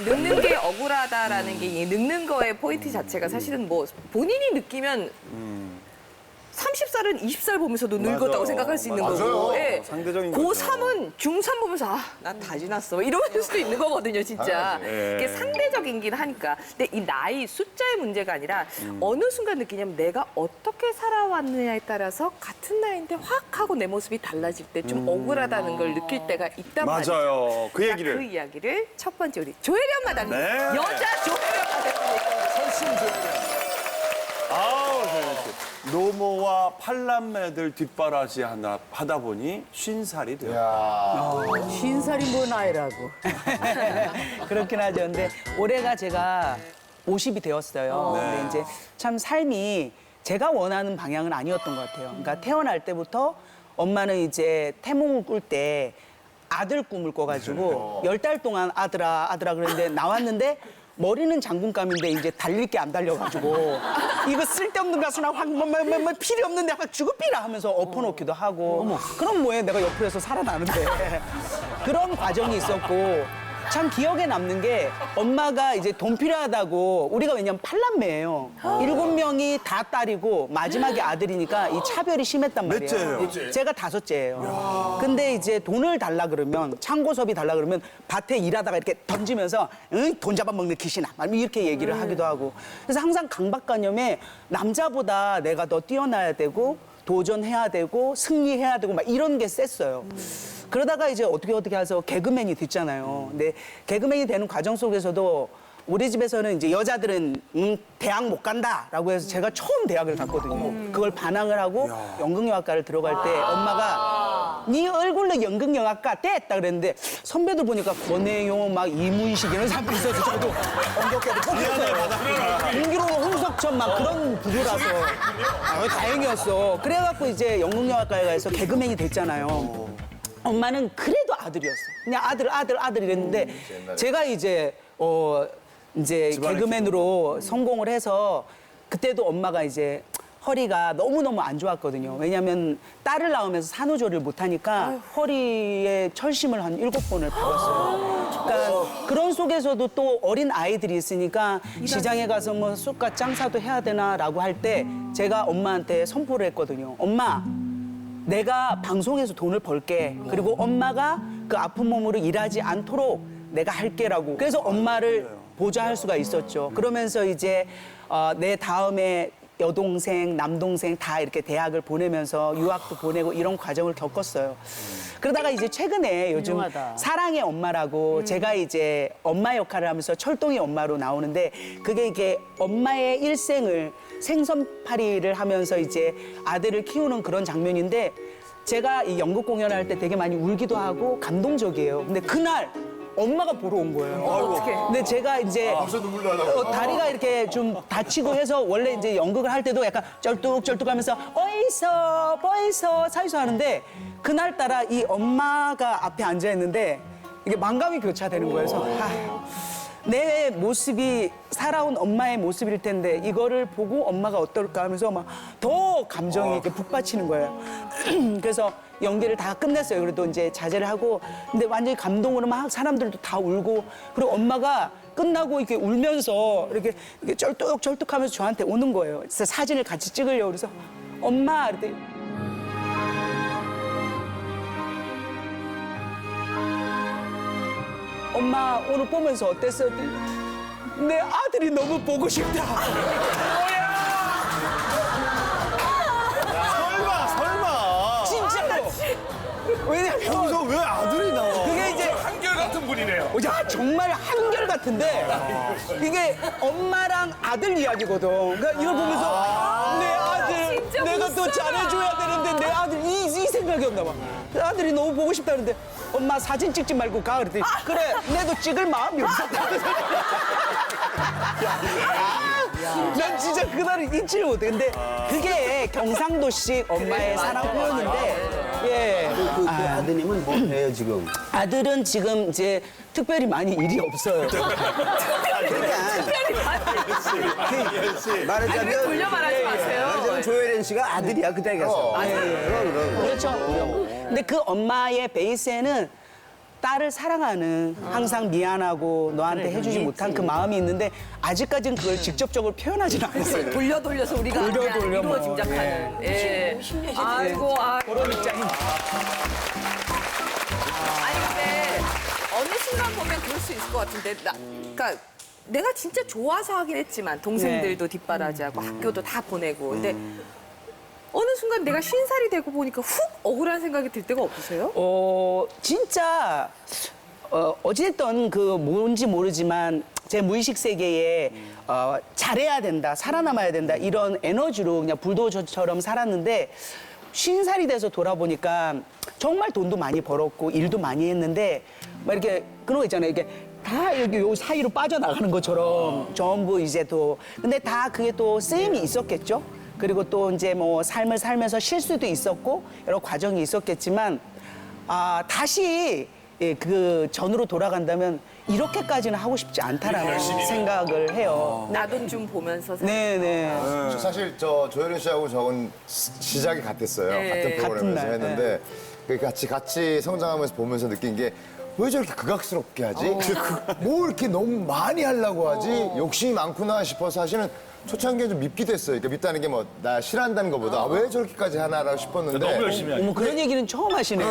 늙는 게 억울하다라는 게 이 늙는 거의 포인트 자체가 사실은 뭐 본인이 느끼면 30살은 20살 보면서도 늙었다고 맞아. 생각할 수 있는 맞아요. 거고. 예. 상대적인 거죠. 고3은 중3 보면서 아, 난 다 지났어. 이럴 수도 있는 거거든요, 진짜. 예. 이게 상대적이긴 하니까. 근데 이 나이 숫자의 문제가 아니라 어느 순간 느끼냐면 내가 어떻게 살아왔느냐에 따라서 같은 나이인데 확 하고 내 모습이 달라질 때 좀 억울하다는 걸 느낄 때가 있단 말이죠. 맞아요. 그 자, 얘기를. 그 이야기를 첫 번째 우리 조혜련 마담님. 네. 여자 조혜련 마담님. 아우, 노모와 팔남매들 뒷바라지 하다 보니 50살이 돼요. 50살이 뭐 나이라고. 그렇긴 하죠. 근데 올해가 제가 50이 되었어요. 네. 근데 이제 참 삶이 제가 원하는 방향은 아니었던 것 같아요. 그러니까 태어날 때부터 엄마는 이제 태몽을 꿀 때 아들 꿈을 꿔가지고 10달 동안 아들아, 아들아 그랬는데 나왔는데 머리는 장군감인데 이제 달릴 게 안 달려가지고 이거 쓸데없는 가수나 확 필요 없는데 확 주급비라 하면서 엎어놓기도 하고 그럼 뭐해 내가 옆에서 살아나는데 그런 과정이 있었고 참 기억에 남는 게 엄마가 이제 돈 필요하다고 우리가 왜냐면 팔남매예요. 7명이 다 딸이고 마지막에 아들이니까 이 차별이 심했단 말이에요. 몇째예요? 제가 5째예요. 근데 이제 돈을 달라 그러면 창고섭이 달라 그러면 밭에 일하다가 이렇게 던지면서 응, 돈 잡아먹는 기신아 이렇게 얘기를 하기도 하고 그래서 항상 강박관념에 남자보다 내가 더 뛰어나야 되고 도전해야 되고 승리해야 되고 막 이런 게 셌어요. 그러다가 이제 어떻게 해서 개그맨이 됐잖아요. 근데 개그맨이 되는 과정 속에서도 우리 집에서는 이제 여자들은 대학 못 간다라고 해서 제가 처음 대학을 갔거든요. 그걸 반항을 하고 연극영화과를 들어갈 때 엄마가 네 얼굴로 연극영화과 됐다 그랬는데 선배들 보니까 권혜용 막 이문식 이런 사람들이 있어서 저도 엉겹게도 뽑혔어요. 공기로는 홍석천 막 그런 부류라서 다행이었어. 그래갖고 이제 연극영화과에 가서 개그맨이 됐잖아요. 엄마는 그래도 아들이었어. 그냥 아들 이랬는데 제가 이제 이제 개그맨으로 성공을 해서 그때도 엄마가 이제 허리가 너무너무 안 좋았거든요. 왜냐면 딸을 낳으면서 산후조리를 못하니까 허리에 철심을 한 7번을 박았어요. 그러니까 그런 속에서도 또 어린 아이들이 있으니까 시장에 가서 뭐 쑥갓 장사도 해야 되나라고 할 때 제가 엄마한테 선포를 했거든요. 엄마, 내가 방송에서 돈을 벌게. 그리고 엄마가 그 아픈 몸으로 일하지 않도록 내가 할게라고. 그래서 엄마를 보좌할 수가 있었죠. 그러면서 이제 내 다음에 여동생, 남동생 다 이렇게 대학을 보내면서 유학도 보내고 이런 과정을 겪었어요. 그러다가 이제 최근에 요즘 훌륭하다. 사랑의 엄마라고 제가 이제 엄마 역할을 하면서 철동이 엄마로 나오는데 그게 이게 엄마의 일생을 생선파리를 하면서 이제 아들을 키우는 그런 장면인데 제가 이 연극 공연할 때 되게 많이 울기도 하고 감동적이에요. 근데 그날 엄마가 보러 온 거예요. 근데 제가 이제 다리가 이렇게 좀 다치고 해서 원래 이제 연극을 할 때도 약간 쩔뚝쩔뚝하면서 어이서 사이서 하는데 그날따라 이 엄마가 앞에 앉아 있는데 이게 만감이 교차되는 거예요. 그래서 내 모습이 살아온 엄마의 모습일 텐데 이거를 보고 엄마가 어떨까 하면서 막 더 감정이 이렇게 북받치는 거예요. 그래서 연기를 다 끝냈어요. 그래도 이제 자제를 하고 근데 완전히 감동으로 막 사람들도 다 울고 그리고 엄마가 끝나고 이렇게 울면서 이렇게 쩔뚝쩔뚝하면서 저한테 오는 거예요. 그래서 사진을 같이 찍으려고 그래서 엄마 이랬더니 엄마 오늘 보면서 어땠어? 내 아들이 너무 보고 싶다. 설마. 진짜로. 왜냐면 여기서 왜 아들이 나와? 그게 이제 한결같은 분이네요. 야 정말 한결같은데 이게 엄마랑 아들 이야기거든. 그러니까 이걸 보면서 내 아들 진짜 내가 못 더 살아. 잘해줘야 되는데 내 아들 이 생각이었나 봐. 내 아들이 너무 보고 싶다는데 엄마 사진 찍지 말고 가 그랬더니 그래 내도 찍을 마음이 없었다. 난 진짜 그날을 잊지를 못해. 근데 그게 경상도식 엄마의 사랑 표현인데 예. 그 아드님은 뭐 해요 지금? 아들은 지금 이제 특별히 많이 일이 없어요. 말하자면 돌려 말하지 마세요. 말하자면 조혜련 씨가 아들이야 그때 가서. 그렇죠. 근데 그 엄마의 베이스에는 딸을 사랑하는 항상 미안하고 너한테 해주지 못한 그 마음이 있는데 아직까지는 그걸 직접적으로 표현하지는 않았어요. 돌려서 우리가 돌려, 그냥 돌려, 이루어 뭐. 짐작하는. 예. 아이고, 그런 입장입니다. 아니 근데 어느 순간 보면 그럴 수 있을 것 같은데 그러니까 내가 진짜 좋아서 하긴 했지만 동생들도 뒷바라지하고 학교도 다 보내고 근데 어느 순간 내가 50살이 되고 보니까 훅 억울한 생각이 들 때가 없으세요? 진짜 어찌됐든 그 뭔지 모르지만 제 무의식 세계에 잘해야 된다, 살아남아야 된다 이런 에너지로 그냥 불도저처럼 살았는데 50살이 돼서 돌아보니까 정말 돈도 많이 벌었고 일도 많이 했는데 막 이렇게 그런 거 있잖아요. 이게 다 이렇게 요 사이로 빠져나가는 것처럼 전부 이제 또 근데 다 그게 또 쓰임이 있었겠죠. 그리고 또 이제 뭐 삶을 살면서 실수도 있었고 여러 과정이 있었겠지만 다시 그 전으로 돌아간다면 이렇게까지는 하고 싶지 않다라는 생각을 해요. 나 돈 좀 보면서 네네. 사실 조혜련 씨하고 저는 시작이 같았어요. 네. 같은 프로그램에서 같은 날, 했는데 그 같이 성장하면서 보면서 느낀 게 왜 저렇게 극악스럽게 하지? 뭐 이렇게 너무 많이 하려고 하지? 욕심이 많구나 싶어서 사실은 초창기에 좀 밉기도 했어요. 그러니까 밉다는 게 뭐 나 싫어한다는 것보다 왜 저렇게까지 하나라고 싶었는데 너무 열심히 하니까. 어머 그런 얘기는 처음 하시네요.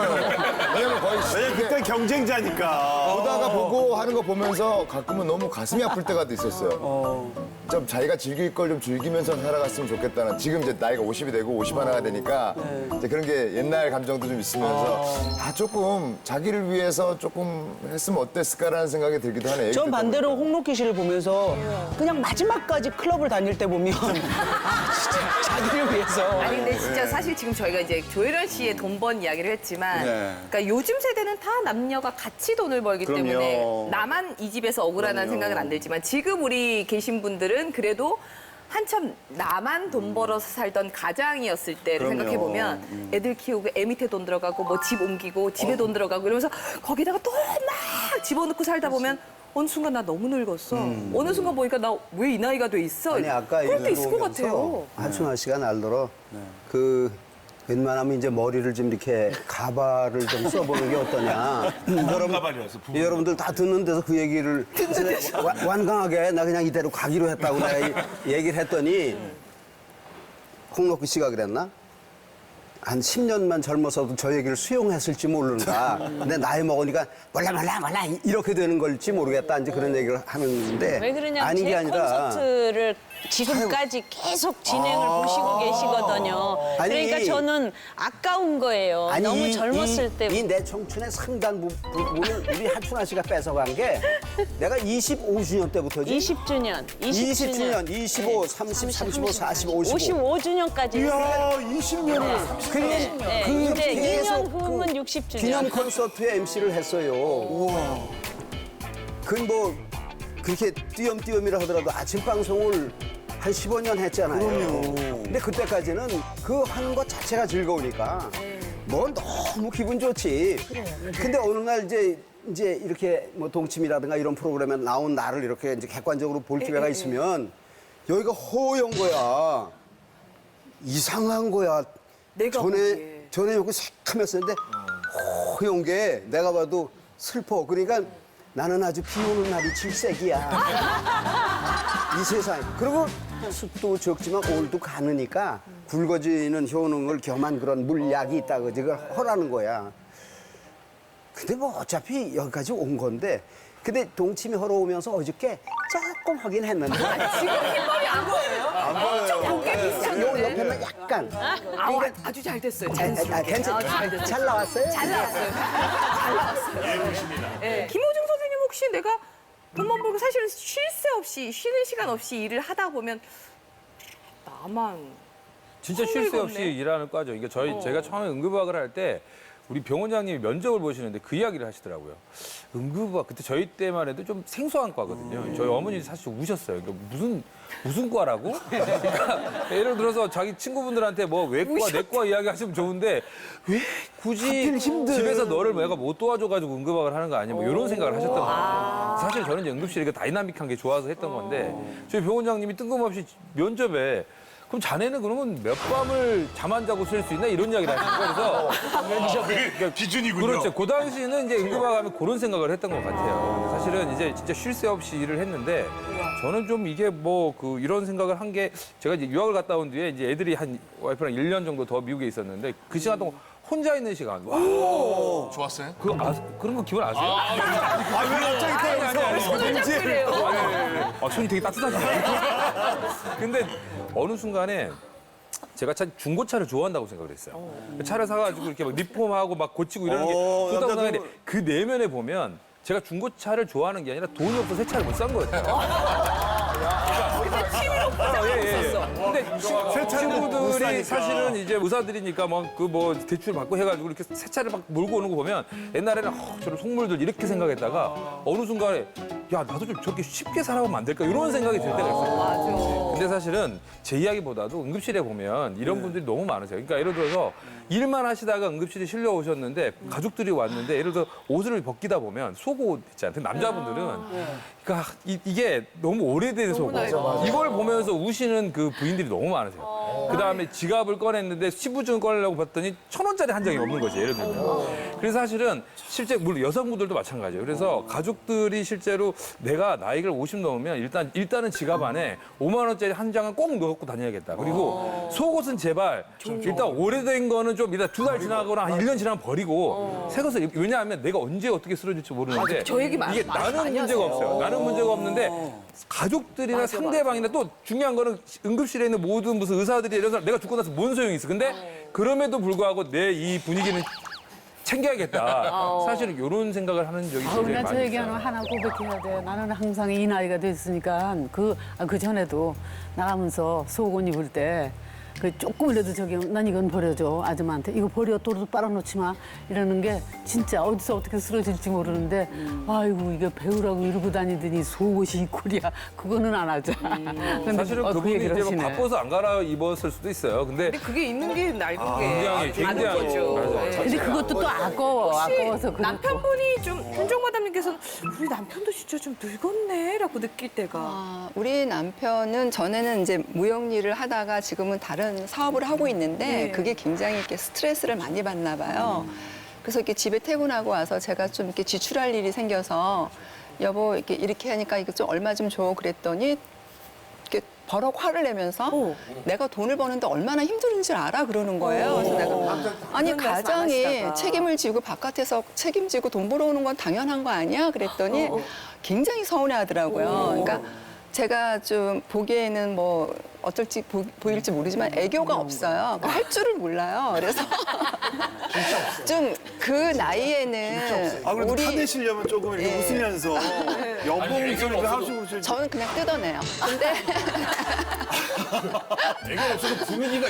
왜냐면 거의 왜냐면 그때 경쟁자니까. 보다가 보고 하는 거 보면서 가끔은 너무 가슴이 아플 때가 있었어요. 좀 자기가 즐길 걸 좀 즐기면서 살아갔으면 좋겠다는 지금 이제 나이가 50이 되고 50 하나가 되니까 이제 그런 게 옛날 감정도 좀 있으면서 조금 자기를 위해서 조금 했으면 어땠을까라는 생각이 들기도 하네요. 전 반대로 홍록기 씨를 보면서 그냥 마지막까지 클럽을 다닐 때 보면 진짜 자기를 위해서 아니 근데 진짜 사실 지금 저희가 이제 조혜련 씨의 돈 번 이야기를 했지만 네. 그러니까 요즘 세대는 다 남녀가 같이 돈을 벌기 그럼요. 때문에 나만 이 집에서 억울하다는 그럼요. 생각은 안 들지만 지금 우리 계신 분들은 그래도 한참 나만 돈 벌어서 살던 가장이었을 때를 그럼요. 생각해 보면 애들 키우고 애 밑에 돈 들어가고 뭐 집 옮기고 집에 돈 들어가고 이러면서 거기다가 또 막 집어넣고 살다 보면 어느 순간 나 너무 늙었어. 어느 순간 보니까 나 왜 이 나이가 돼 있어? 아니 아까 그럴 때 얘기 있을 것 보면서 같아요. 한춘화 씨가 날더러 그 웬만하면 이제 머리를 좀 이렇게 가발을 좀 써보는 게 어떠냐. 가발이었어. 여러분들 다 듣는 데서 그 얘기를 완강하게 나 그냥 이대로 가기로 했다고 내가 얘기를 했더니 홍록기 씨가 그랬나? 한 10년만 젊어서도 저 얘기를 수용했을지 모르는가. 근데 나이 먹으니까 몰라 이렇게 되는 걸지 모르겠다. 이제 그런 얘기를 하는데 왜 그러냐면 아닌 게 제 아니라 콘서트를 지금까지 계속 진행을 보시고 계시거든요. 아니, 그러니까 저는 아까운 거예요. 너무 젊었을 때. 이 내 청춘의 상당 부분을 우리 한춘아 씨가 뺏어간 게 내가 25주년 때부터지. 20주년, 20주년, 25, 30, 35, 40, 55. 55주년까지. 이야, 20년을. 네, 근데 2년 후면 60주년. 기념 콘서트에 MC를 했어요. 우와. 그뭐 그렇게 띄엄띄엄이라 하더라도 아침 방송을 한 15년 했잖아요. 근데 그때까지는 그 하는 것 자체가 즐거우니까 뭐 너무 기분 좋지. 근데 어느 날 이제 이렇게 뭐 동침이라든가 이런 프로그램에 나온 나를 이렇게 이제 객관적으로 볼 기회가 있으면 여기가 허연 거야. 이상한 거야. 내가 보기에. 전에 여기 새카맸었는데 허연 게 내가 봐도 슬퍼. 그러니까 나는 아주 비 오는 날이 질색이야. 이 세상에. 그리고 습도 적지만 올도 가느니까 굵어지는 효능을 겸한 그런 물약이 있다고 그걸 허라는 거야. 근데 뭐 어차피 여기까지 온 건데 근데 동침이 허러오면서 어저께 조금 하긴 했는데 지금 흰머리 안 보여요? 안 보여요. 저 보기에 요 비슷한데. 옆에만 약간 아주 잘 됐어요. 괜찮 잘 나왔어요? 잘 나왔어요. 잘 나왔어요. 네. 김호중 선생님 혹시 내가 돈만 벌고 사실은 쉴 새 없이 쉬는 시간 없이 일을 하다 보면 나만 진짜 쉴 새 없이 늙었네. 일하는 과죠. 이게 제가 처음에 응급의학을 할 때 우리 병원장님이 면접을 보시는데 그 이야기를 하시더라고요. 응급의학 그때 저희 때만 해도 좀 생소한 과거든요. 저희 어머니 사실 우셨어요. 그러니까 무슨 과라고? 그러니까 예를 들어서 자기 친구분들한테 뭐 외과 내과 이야기 하시면 좋은데 왜 굳이 집에서 너를 내가 못 도와줘가지고 응급의학을 하는 거 아니야? 뭐 이런 생각을 하셨던 거예요. 사실 저는 이제 응급실이 다이나믹한 게 좋아서 했던 건데 저희 병원장님이 뜬금없이 면접에 그럼 자네는 그러면 몇 밤을 잠 안 자고 쓸 수 있나 이런 이야기를 하시는 거예요. 그래서 기준이군요. 그렇죠. 그 당시에는 이제 응급화 가면 그런 생각을 했던 것 같아요. 근데 사실은 이제 진짜 쉴 새 없이 일을 했는데 저는 좀 이게 뭐 그 이런 생각을 한 게 제가 이제 유학을 갔다 온 뒤에 이제 애들이 한 와이프랑 1년 정도 더 미국에 있었는데 그 시간 동안 혼자 있는 시간. 와. 좋았어요? 그런 거 기분 아세요? 왜 갑자기 손을 잡고 이래요. 손이 되게 따뜻하시네. 근데 어느 순간에 제가 참 중고차를 좋아한다고 생각을 했어요. 차를 사가지고 이렇게 막 리폼하고 막 고치고 이러는 게 좋다고 생각했는데 그 내면에 보면 제가 중고차를 좋아하는 게 아니라 돈이 없어서 새 차를 못 산 거예요. 근데 취미로 포장하고 있었어. 근데 친구들이 사실은 이제 의사들이니까 뭐 대출 받고 해가지고 이렇게 새 차를 막 몰고 오는 거 보면 옛날에는 저런 속물들 이렇게 생각했다가 어느 순간에 야 나도 좀 저렇게 쉽게 살아보면 안 될까 이런 생각이 들 때가 있어요. 맞아. 근데 사실은 제 이야기보다도 응급실에 보면 이런 분들이 너무 많으세요. 그러니까 예를 들어서 일만 하시다가 응급실에 실려 오셨는데 가족들이 왔는데 예를 들어 옷을 벗기다 보면 속옷 있잖아요. 남자분들은 그러니까 이게 너무 오래된 속옷. 이걸 보면서 우시는 그 부인들이 너무 많으세요. 그다음에 지갑을 꺼냈는데 시부증 꺼내려고 봤더니 1,000원짜리 한 장이 없는 거지, 예를 들면. 그래서 사실은 실제 물론 여성분들도 마찬가지예요. 그래서 가족들이 실제로 내가 나이가 50 넘으면 일단은 지갑 안에 5만 원짜리 한 장은 꼭 넣고 다녀야겠다. 그리고 속옷은 제발 일단 오래된 거는 좀 일단 2달 지나거나 한 1년 지나면 버리고 새 것을 왜냐하면 내가 언제 어떻게 쓰러질지 모르는데 저 얘기 이게 나는 문제가 없어요. 나는 문제가 없는데 가족들이나 상대방이나 또 중요한 거는 응급실에 있는 모든 무슨 의사들이 이런 사람 내가 죽고 나서 뭔 소용이 있어. 근데 그럼에도 불구하고 내 이 분위기는 챙겨야겠다. 사실은 이런 생각을 하는 적이 굉장히 나저 많이 얘기하는 거 있어요. 하나 고백해야 돼. 나는 항상 이 나이가 됐으니까 그 전에도 나가면서 속옷 입을 때 그 조금이라도 저기 난 이건 버려줘 아줌마한테 이거 버려 도로 빨아놓지 마 이러는 게 진짜 어디서 어떻게 쓰러질지 모르는데 아이고 이게 배우라고 이러고 다니더니 속옷이 이꼴이야 그거는 안 하자. 근데 사실은 그 그분이 얘기를 이제 뭐 하시네. 바빠서 안 갈아 입었을 수도 있어요. 근데 근데 그게 있는 게 낡은 게 굉장히 많은 거죠. 맞아요. 네. 근데 그것도 또 아까워서 그렇고. 남편분이 좀 현종마담님께서는 우리 남편도 진짜 좀 늙었네라고 느낄 때가 우리 남편은 전에는 이제 무역 일을 하다가 지금은 다른 사업을 하고 있는데 네. 그게 굉장히 이렇게 스트레스를 많이 받나 봐요. 그래서 이렇게 집에 퇴근하고 와서 제가 좀 이렇게 지출할 일이 생겨서 여보 이렇게 하니까 이거 좀 얼마 좀 줘 그랬더니 이렇게 버럭 화를 내면서 내가 돈을 버는데 얼마나 힘든지 알아 그러는 거예요. 그래서 내가 아니 그런 말씀 안 가장이 하시다가. 책임을 지고 바깥에서 책임지고 돈 벌어오는 건 당연한 거 아니야? 그랬더니 굉장히 서운해하더라고요. 그러니까 제가 좀 보기에는 뭐 어떨지 보일지 모르지만 애교가 없어요. 그러니까 할 줄을 몰라요. 그래서 좀 그 나이에는 그래도 우리 타내시려면 조금 이렇게 예. 웃으면서 여보 목소리도 하시고 저는 그냥 뜯어내요. 근데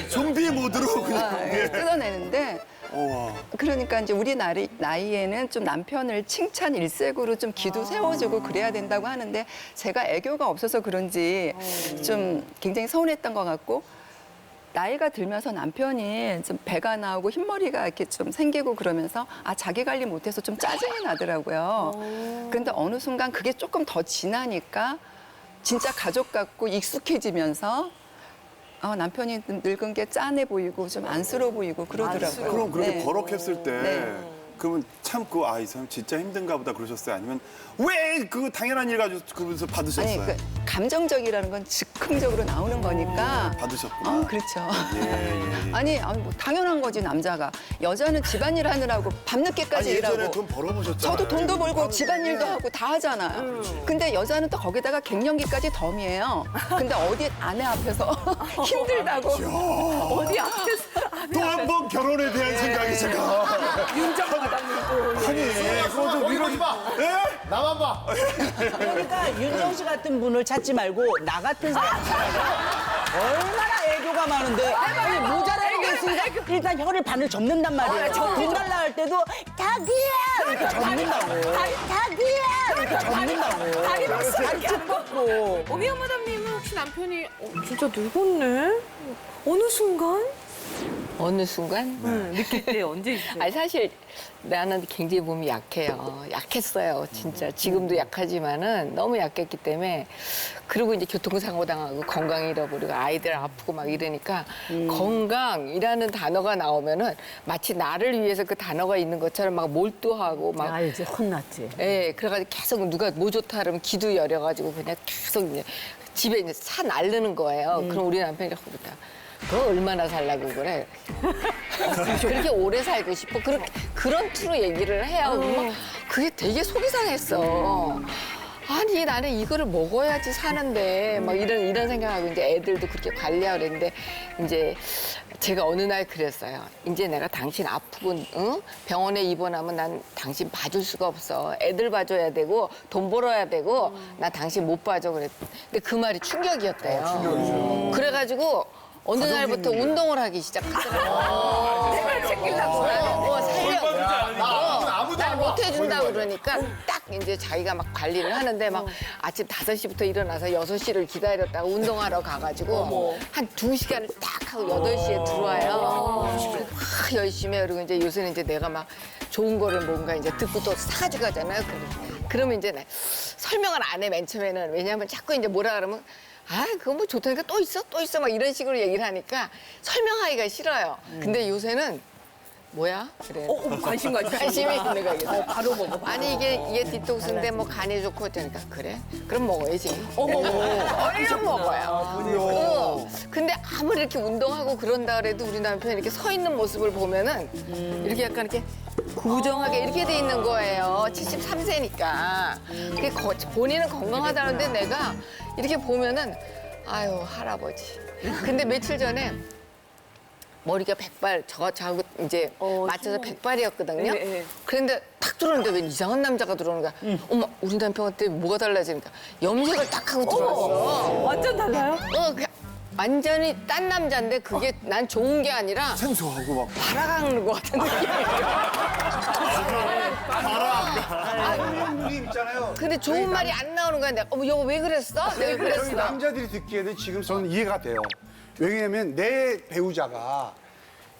좀비 모드로 그냥. 뜯어내는데 그러니까 이제 우리 나이에는 좀 남편을 칭찬 일색으로 좀 기도 세워주고 그래야 된다고 하는데 제가 애교가 없어서 그런지 좀 굉장히 서운했던 것 같고 나이가 들면서 남편이 좀 배가 나오고 흰머리가 이렇게 좀 생기고 그러면서 자기 관리 못해서 좀 짜증이 나더라고요. 그런데 어느 순간 그게 조금 더 지나니까 진짜 가족 같고 익숙해지면서 남편이 늙은 게 짠해 보이고 좀 안쓰러워 보이고 그러더라고요. 그럼 그렇게 네. 버럭했을 때 네. 그러면 참고 이 사람 진짜 힘든가 보다 그러셨어요? 아니면 왜 그 당연한 일 가지고 그러면서 받으셨어요? 아니, 감정적이라는 건 즉흥적으로 나오는 거니까. 받으셨구나. 그렇죠. 예. 아니, 뭐 당연한 거지, 남자가. 여자는 집안일 하느라고 밤늦게까지 아니, 예전에 일하고. 돈 벌어보셨잖아요. 저도 돈도 벌고 집안일도 하고 다 하잖아요. 근데 여자는 또 거기다가 갱년기까지 덤이에요. 근데 어디 아내 앞에서 힘들다고. 어디 앞에서 또 한 번 결혼에 대한 생각이 제가. 윤정마담님도 아니, 그것도 위로지 마. 예? 나만 봐. 그러니까 윤정 씨 같은 분을 찾지 말고 나 같은 사람 찾아서 얼마나 애교가 많은데 아니 모자라는 게 있으니까 일단 혀를 반을 접는단 말이에요. 돈 달라 할 때도 자기야 이렇게 접는다고. 자기야 이렇게 접는다고. 다리 박수 이렇게 하는 거. 고 오미연 마담님은 혹시 남편이 진짜 늙었네? 어느 순간? 어느 순간? 느낄 때 언제 있어요? 아니 사실 나는 굉장히 몸이 약해요. 약했어요, 진짜. 지금도 약하지만은 너무 약했기 때문에 그리고 이제 교통사고 당하고 건강 잃어버리고 아이들 아프고 막 이러니까 건강이라는 단어가 나오면은 마치 나를 위해서 그 단어가 있는 것처럼 막 몰두하고 막 알지, 혼났지. 예, 그래가지고 계속 누가 뭐 좋다 그러면 기도 열여가지고 그냥 계속 이제 집에 이제 사 날르는 거예요. 그럼 우리 남편이 그러다. 너 얼마나 살라고 그래? 그렇게 오래 살고 싶어? 그런 투로 얘기를 해요. 막 그게 되게 속이 상했어. 아니 나는 이거를 먹어야지 사는데 막 이런 생각하고 이제 애들도 그렇게 관리하고 그랬는데 이제 제가 어느 날 그랬어요. 이제 내가 당신 아프고 응? 병원에 입원하면 난 당신 봐줄 수가 없어. 애들 봐줘야 되고 돈 벌어야 되고 나 당신 못 봐줘 그랬는데 그 말이 충격이었대요. 그래가지고 어느 날부터 운동을 하기 시작하더라고요. 내가 챙기려고. 날 못 해준다고 그러니까 딱 이제 자기가 막 관리를 하는데 막 아침 5시부터 일어나서 6시를 기다렸다가 운동하러 가가지고 한 2시간을 딱 하고 8시에 들어와요. 그리고 막 열심히 해. 그리고 이제 요새는 이제 내가 막 좋은 거를 뭔가 이제 듣고 또 사가지고 가잖아요. 그러면 이제 설명을 안 해, 맨 처음에는. 왜냐하면 자꾸 이제 뭐라 그러면 아, 그거 뭐 좋다니까 또 있어? 또 있어? 막 이런 식으로 얘기를 하니까 설명하기가 싫어요. 근데 요새는 뭐야? 그래. 관심이 있는 거야. 이게. 바로 먹어. 아니 이게 디톡스인데 뭐 간에 좋고 그러니까 그래? 그럼 먹어야지. 얼른 먹어요. 근데 아무리 이렇게 운동하고 그런다 그래도 우리 남편이 이렇게 서 있는 모습을 보면은 이렇게 약간 이렇게 구정하게 이렇게 돼 있는 거예요. 73세니까. 그게 본인은 건강하다는데 내가 이렇게 보면은 아유 할아버지. 근데 며칠 전에 머리가 백발 저하고 이제 맞춰서 백발이었거든요. 그런데 딱 들어오는데 왜 이상한 남자가 들어오는 거야. 어머 우리 남편한테 뭐가 달라지니까 염색을 딱 하고 들어왔어. 완전 달라요? 완전히 딴 남자인데 그게 난 좋은 게 아니라 생소하고 막. 바라가는 것 같은 누님 있잖아요. 근데 좋은 말이 안 나오는 거야. 내가 어머 여보 왜 그랬어? 내가 저희 그랬어. 남자들이 듣기에는 지금 저는 이해가 돼요. 왜냐하면 내 배우자가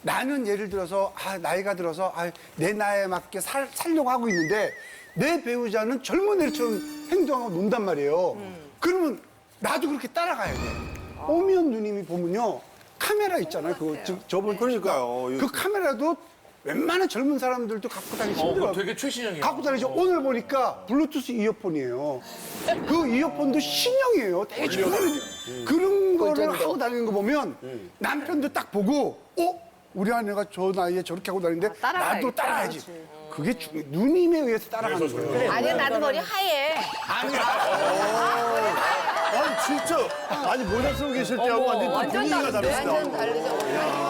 나는 예를 들어서 나이가 들어서 내 나이에 맞게 살려고 하고 있는데 내 배우자는 젊은 애처럼 행동하고 논단 말이에요. 그러면 나도 그렇게 따라가야 돼. 오미연 누님이 보면요. 카메라 있잖아요. 저번 그러니까요. 그 카메라도 웬만한 젊은 사람들도 갖고 다니기 힘들어요. 되게 최신형이에요. 갖고 다니죠. 오늘 보니까 블루투스 이어폰이에요. 그 이어폰도 신형이에요. 되게 좋은 그런 거를 하고 다니는 거 보면 남편도 딱 보고 우리 아내가 저 나이에 저렇게 하고 다니는데 나도 따라야지. 그게 누님에 의해서 따라가는 거예요. 아니 나도 머리 하얘. 아니 진짜. 아니 모자 쓰고 계실 때하고 완전 분위기가 다르시다. 완전 다르죠.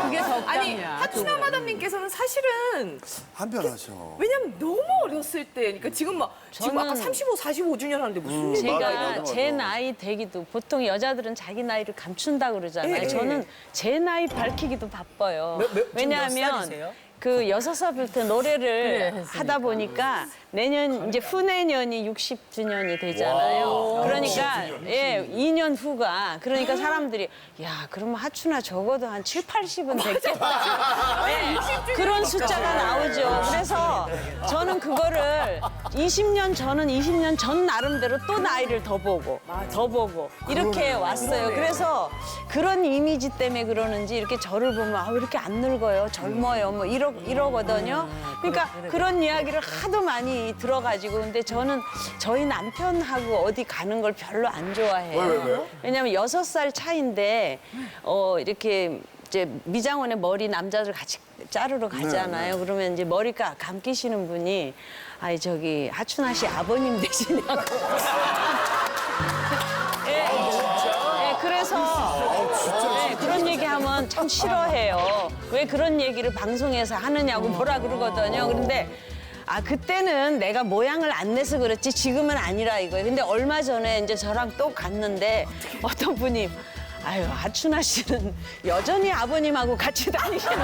그게 아니 덕담이야. 하춘아 마담님께서는 사실은 한편하셔. 왜냐면 너무 어렸을 때, 그러니까 지금 아까 35, 45주년 하는데 무슨 제가 제 나이 되기도 보통 여자들은 자기 나이를 감춘다 그러잖아요. 저는 제 나이 밝히기도 바빠요. 왜냐하면 그 6살부터 노래를 하다 보니까 내년 이제 후내년이 60주년이 되잖아요. 그러니까 2년 후가 그러니까 사람들이 야 그러면 하춘아 적어도 한 7, 80은 됐겠다. 그런 숫자가 나오죠. 그래서 저는 그거를 20년 전 나름대로 또 나이를 더 보고 이렇게 왔어요. 그래서 그런 이미지 때문에 그러는지 이렇게 저를 보면 왜 이렇게 안 늙어요? 젊어요. 뭐 이러거든요. 그러니까 그런 이야기를 하도 많이 들어가지고 근데 저는 저희 남편하고 어디 가는 걸 별로 안 좋아해요. 왜요? 왜냐면 6살 차인데 이렇게 이제 미장원에 머리 남자들 같이 자르러 가잖아요. 그러면 이제 머리가 감기시는 분이 저기 하춘아 씨 아버님 되시냐고. 그래서 그런 얘기하면 참 싫어해요. 왜 그런 얘기를 방송에서 하느냐고 뭐라 그러거든요. 그런데 그때는 내가 모양을 안 내서 그랬지 지금은 아니라 이거예요. 근데 얼마 전에 이제 저랑 또 갔는데 어떤 분이 하춘아 씨는 여전히 아버님하고 같이 다니시는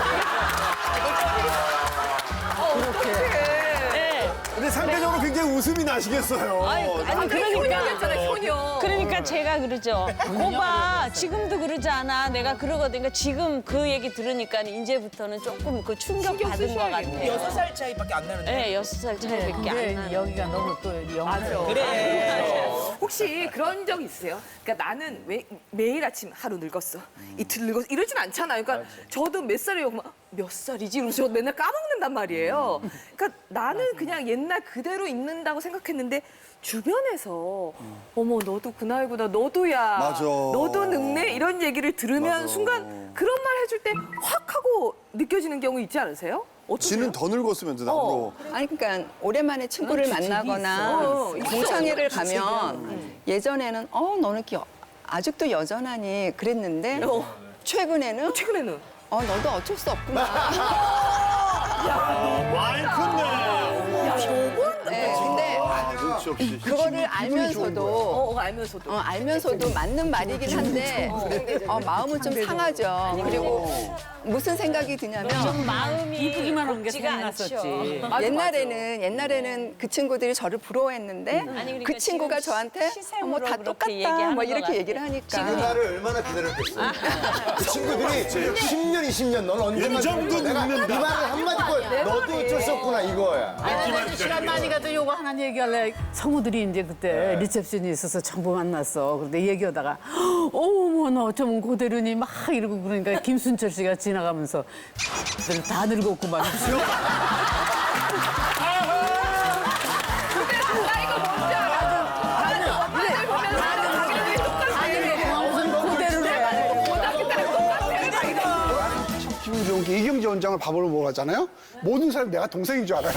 근데 상대적으로 굉장히 웃음이 나시겠어요. 아니 그러니까 효녀였잖아, 효녀. 그러니까 그러니까 제가 그러죠. 거봐, 지금도 그러지 않아. 내가 그러거든. 그러니까 지금 그 얘기 들으니까 이제부터는 조금 그 충격 받은 것 같아요. 6살 차이밖에 안 나는데. 네, 6살 차이밖에 안 근데 나요. 여기가 너무 또 영화죠. 그래. 혹시 그런 적 있으세요? 그러니까 나는 매일 아침 하루 늙었어, 이틀 늙었어 이러진 않잖아요. 그러니까 저도 몇 살이에요? 그러면 몇 살이지? 이러면서 맨날 까먹는단 말이에요. 그러니까 나는 그냥 옛날 그대로 있는다고 생각했는데 주변에서 어머 너도 그 나이구나, 너도야, 맞아. 너도 늙네 이런 얘기를 들으면 맞아. 순간 그런 말 해줄 때 확 하고 느껴지는 경우 있지 않으세요? 어떠세요? 지는 더 늙었으면 앞으로. 아니 그러니까 오랜만에 친구를 만나거나 동창회를 가면 예전에는 너는 아직도 여전하니 그랬는데 최근에는 너도 어쩔 수 없구나. 많이 컸네. 네, 근데 그거를 알면서도 알면서도 맞는 말이긴 한데 마음은 좀 상하죠. 그리고 무슨 생각이 드냐면 마음이 이쁘기만 한 게 곱지가 생각났었지. 않죠. 옛날에는 그 친구들이 저를 부러워했는데 아니, 그러니까 그 친구가 지금 저한테 시샘으로 다 그렇게 똑같다 얘기하는 뭐 것 이렇게 같아. 얘기를 하니까 그 날을 얼마나 기다렸겠어. 그 친구들이 10년, 20년 넌 언제만 인정도 내가 늙는다. 이 말을 한마디 걸 너도 어쩔 수 없구나 이거야. 시간 많이 가도 요거 하나 얘기할래. 성우들이 이제 그때 리셉션이 있어서 전부 만났어. 그런데 얘기하다가 어머 너 어쩌면 고대륜이 막 이러고 그러니까 김순철 씨가 지나가면서 다 늙었구만. 기분 좋은 게 이경재 원장을 밥으로 먹으러 가잖아요. 모든 사람이 내가 동생인 줄 알아요.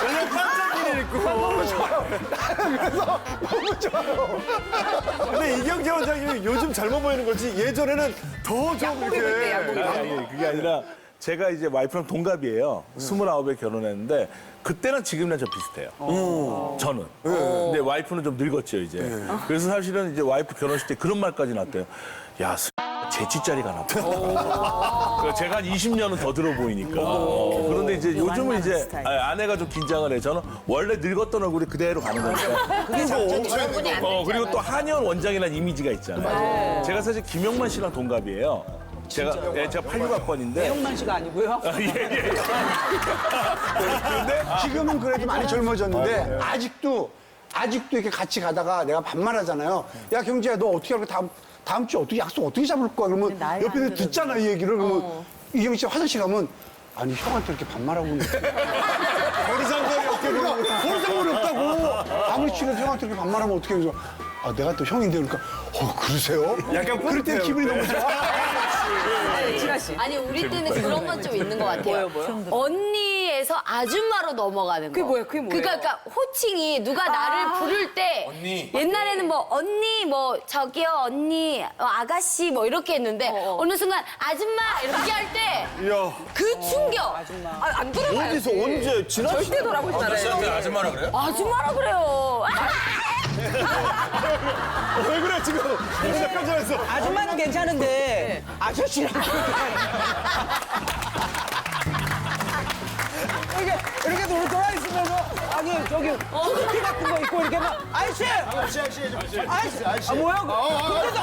원래 반짝이를 입고. 너무 좋아요. 그래서 너무 좋아요. 근데 이경재 원장님이 요즘 젊어 보이는 거지 예전에는 더 좀 이렇게. 아니, 그게 아니라 제가 이제 와이프랑 동갑이에요. 29에 결혼했는데 그때는 지금이랑 좀 비슷해요. 저는. 근데 와이프는 좀 늙었죠, 이제. 그래서 사실은 이제 와이프 결혼식 때 그런 말까지 났대요. 야, 재치짜리가 나 보다. 제가 한 20년은 더 들어 보이니까. 그런데 이제 요즘은 이제 아내가 좀 긴장을 해. 저는 원래 늙었던 얼굴이 그대로 가는 거니까. 그리고 또 한의원 원장이라는 이미지가 있잖아요. 제가 사실 김용만 씨랑 동갑이에요. 제가 86학번인데. 배용만 씨가 아니고요. 예. 근데 지금은 그래도 많이 젊어졌는데 아직도 이렇게 같이 가다가 내가 반말하잖아요. 야 경재야 너 어떻게 할까 다음 주에 어떻게 약속 어떻게 잡을 거야? 그러면 옆에서 듣잖아 이 얘기를. 그러면 이경재 씨 화장실 가면 아니 형한테 이렇게 반말하고 있는데 버리장거리 없게 버리장거리 없다고. 아무리 친해도 형한테 이렇게 반말하면 어떻게 해서 아 내가 또 형인데 그러니까 그러세요? 약간 그럴 때 기분이 너무 좋아. 아니 우리 때는 그런 건 좀 있는 것 같아요. 언니에서 아줌마로 넘어가는 거. 그게 뭐예요? 그러니까 호칭이 누가 나를 부를 때 옛날에는 뭐 언니 뭐 저기요 언니 아가씨 뭐 이렇게 했는데 어느 순간 아줌마 이렇게 할 때 이야. 그 충격. 안 돌아가요. 어디서 언제 지났어? 절대 돌아보지 않아요. 아줌마라 그래요? 아줌마라 그래요. 왜 그래 지금? 이제 깜짝했어. 아줌마는 괜찮은데 아저씨랑 이렇게 돌아 있으면서 아니 저기 후드티 같은 거 입고 이렇게 막 아저씨 아 뭐야 그래도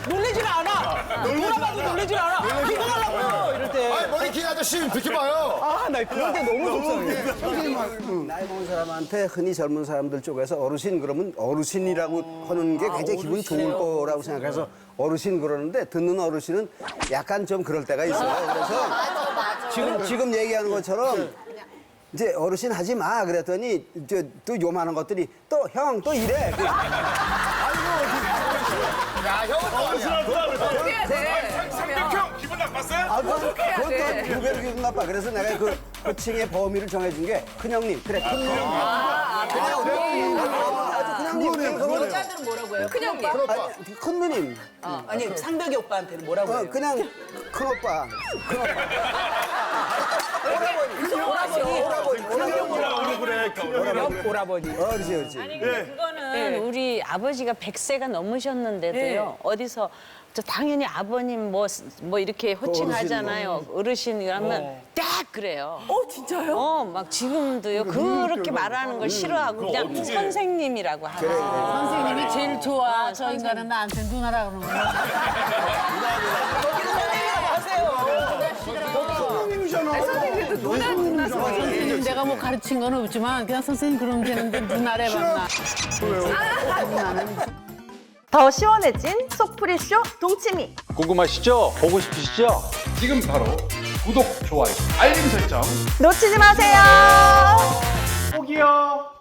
놀리질 않아 돌아봐도 놀리질 않아 기도하려고요 이럴 때 아니 머리킹 아저씨 좀 비켜봐요. 나 그럴 때 너무 속상해 나이 먹은 사람한테 흔히 젊은 사람들 쪽에서 어르신 그러면 어르신이라고 하는 게 굉장히 기분 좋을 거라고 생각해서 어르신 그러는데 듣는 어르신은 약간 좀 그럴 때가 있어요. 그래서 지금 얘기하는 것처럼 이제 어르신 하지 마 그랬더니 또 요만한 것들이 또 형 또 이래. 삼백형 기분 나빴어요? 그것도 무별 기분 나빠. 그래서 내가 그 호칭의 범위를 정해준 게 큰형님. 그래 큰형님. 큰형님. 여자들은 뭐라고 해요? 큰형님. 큰 누님. 아니 상덕이 오빠한테는 뭐라고 해요? 그냥 큰 오빠. 큰 오빠. 오라버니. 그렇지, 그렇지. 아니 근데 그거는 우리 아버지가 100세가 넘으셨는데도요. 어디서 저 당연히 아버님 뭐 이렇게 호칭하잖아요. 어르신이라면 딱 그래요. 진짜요? 막 지금도요. 그렇게 말하는 걸 싫어하고 그냥 선생님이라고 하고. 선생님이 제일 좋아. 저 인간은 나한테 누나라 그러는 거야. 선생님 내가 뭐 가르친 건 없지만 그냥 선생님 그러면 되는데 누나래 봤나. 더 시원해진 속풀이쇼 동치미. 궁금하시죠? 보고 싶으시죠? 지금 바로 구독, 좋아요, 알림 설정 놓치지 마세요. 꼭이요.